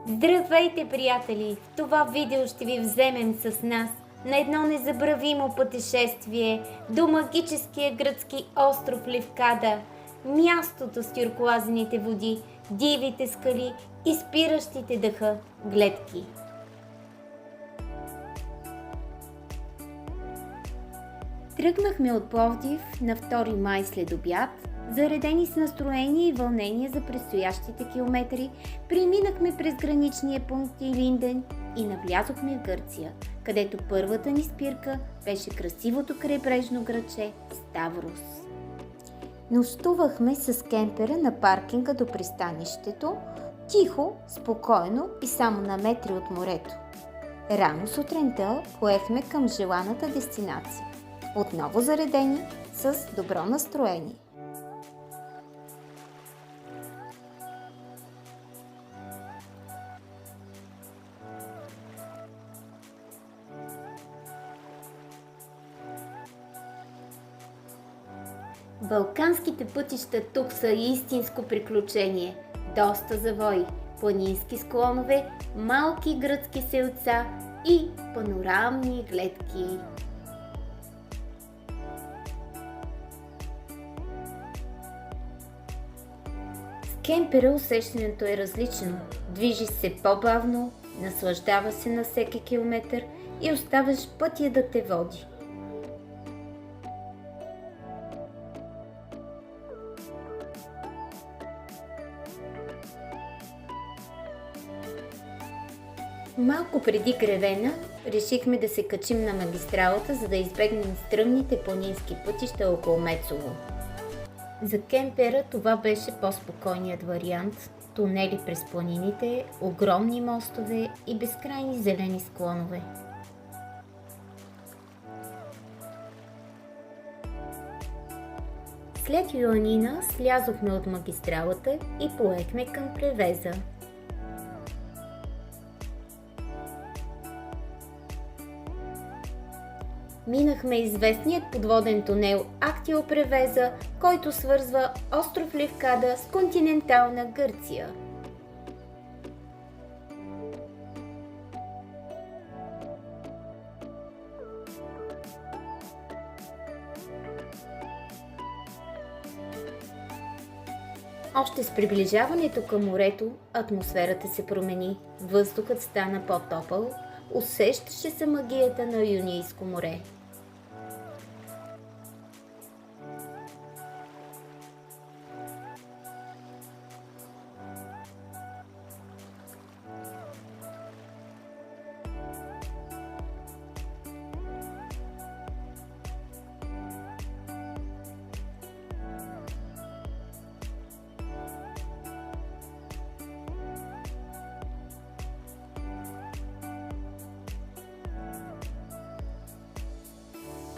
Здравейте, приятели! В това видео ще ви вземем с нас на едно незабравимо пътешествие до магическия гръцки остров Левкада, мястото с тюркоазените води, дивите скали и спиращите дъха гледки. Тръгнахме от Пловдив на 2 май след обяд. Заредени с настроение и вълнение за предстоящите километри, преминахме през граничния пункт Илинден и навлязохме в Гърция, където първата ни спирка беше красивото крайбрежно градче Ставрос. Нощувахме с кемпера на паркинга до пристанището, тихо, спокойно и само на метри от морето. Рано сутринта поехме към желаната дестинация, отново заредени с добро настроение. Балканските пътища тук са истинско приключение. Доста завои, планински склонове, малки гръцки селца и панорамни гледки. С кемпера усещането е различно. Движи се по-бавно, наслаждава се на всеки километър и оставаш пътя да те води. Малко преди Кревена решихме да се качим на магистралата, за да избегнем стръмните планински пътища около Мецово. За кемпера това беше по-спокойният вариант. Тунели през планините, огромни мостове и безкрайни зелени склонове. След Йоанина слязохме от магистралата и поехме към Превеза. Минахме известният подводен тунел Актио Превеза, който свързва остров Левкада с континентална Гърция. Още с приближаването към морето атмосферата се промени, въздухът стана по-топъл, усещаше се магията на Йонийско море.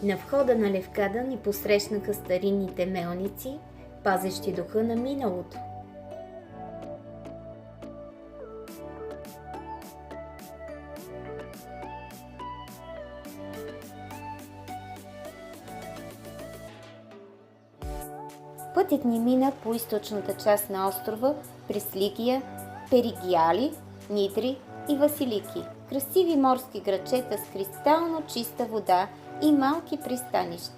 На входа на Левкада ни посрещнаха старинните мелници, пазещи духа на миналото. Пътят ни мина по източната част на острова през Лигия, Перигиали, Нидри и Василики. Красиви морски градчета с кристално чиста вода и малки пристанища.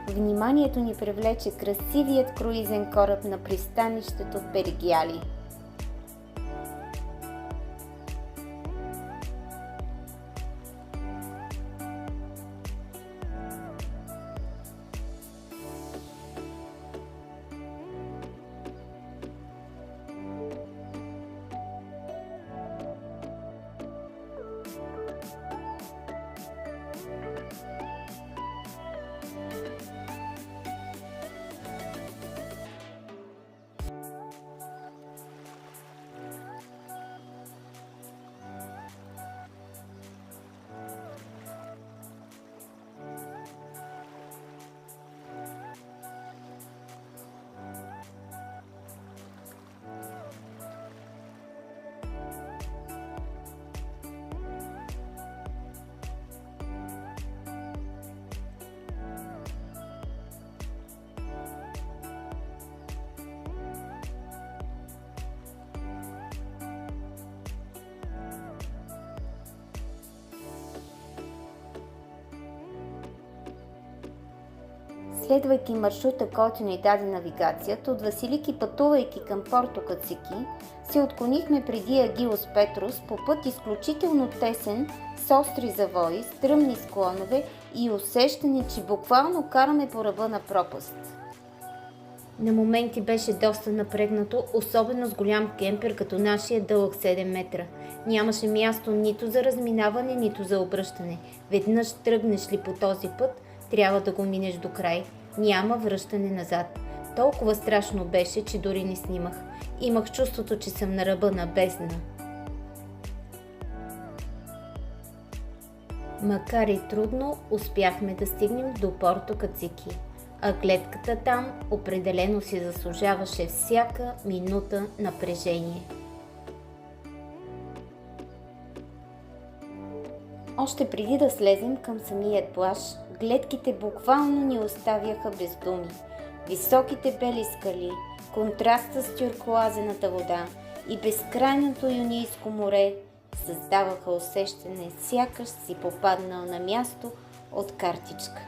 Вниманието ни привлече красивият круизен кораб на пристанището в Перигиали. Следвайки маршрута, който ни даде навигацията, от Василики пътувайки към Порто Кацики, се отклонихме преди Агилос Петрос по път изключително тесен, с остри завои, стръмни склонове и усещане, че буквално караме по ръба на пропаст. На моменти беше доста напрегнато, особено с голям кемпер като нашия дълъг 7 метра. Нямаше място нито за разминаване, нито за обръщане. Веднъж тръгнеш ли по този път, трябва да го минеш до край. Няма връщане назад. Толкова страшно беше, че дори не снимах. Имах чувството, че съм на ръба на бездна. Макар и трудно, успяхме да стигнем до Порто Кацики. А гледката там определено си заслужаваше всяка минута напрежение. Още преди да слезем към самият плаж, гледките буквално ни оставяха без думи. Високите бели скали, контраста с тюркоазената вода и безкрайното Йонийско море създаваха усещане, сякаш си попаднал на място от картичка.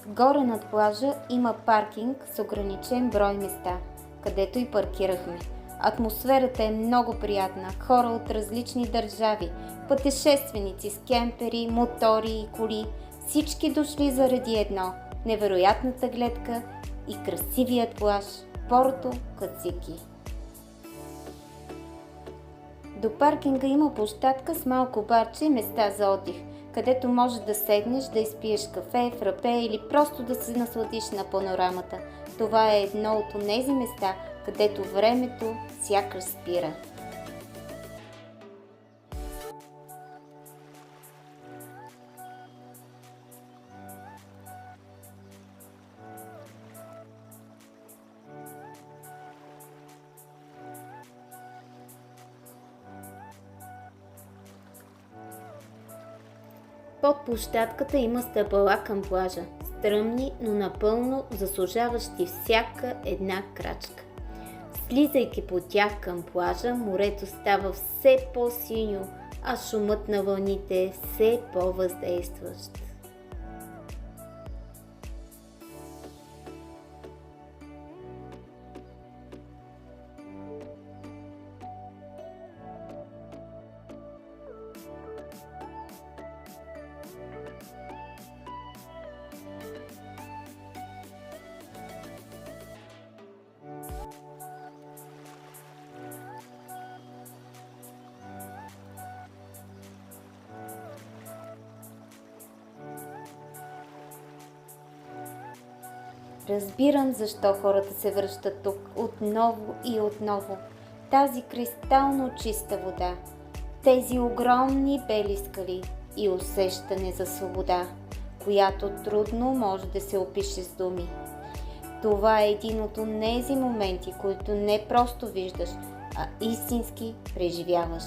Горе над плажа има паркинг с ограничен брой места, където и паркирахме. Атмосферата е много приятна, хора от различни държави, пътешественици с кемпери, мотори и коли, всички дошли заради едно – невероятната гледка и красивият плаж Порто Кацики. До паркинга има площадка с малко барче и места за отдих, където можеш да седнеш, да изпиеш кафе, фрапе или просто да се насладиш на панорамата. Това е едно от онези места, където времето сякаш спира. Под площадката има стъпала към плажа, стръмни, но напълно заслужаващи всяка една крачка. Слизайки по тях към плажа, морето става все по-синьо, а шумът на вълните е все по-въздействащ. Разбирам защо хората се връщат тук отново и отново. Тази кристално чиста вода, тези огромни бели скали и усещане за свобода, която трудно може да се опише с думи. Това е един от онези моменти, които не просто виждаш, а истински преживяваш.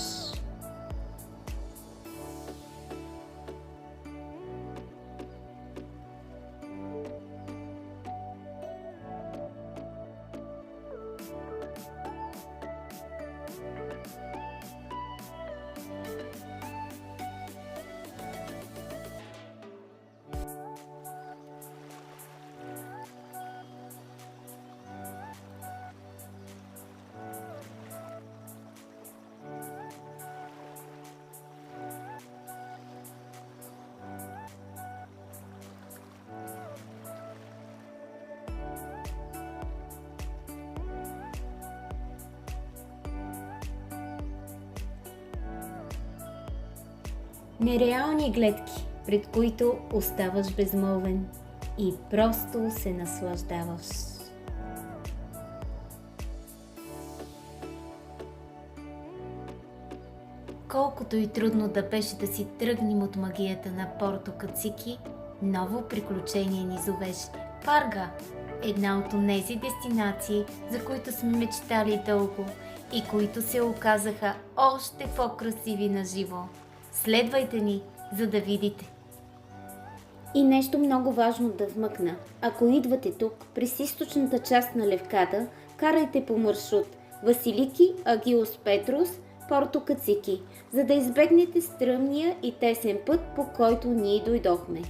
Нереални гледки, пред които оставаш безмълвен и просто се наслаждаваш. Колкото и трудно да беше да си тръгнем от магията на Порто Кацики, ново приключение ни зовеше. Парга, една от онези дестинации, за които сме мечтали дълго и които се оказаха още по-красиви на живо. Следвайте ни, за да видите. И нещо много важно да вмъкна. Ако идвате тук, през източната част на Левкада, карайте по маршрут, Василики Агилос Петрос, Порто Кацики, за да избегнете стръмния и тесен път, по който ние дойдохме.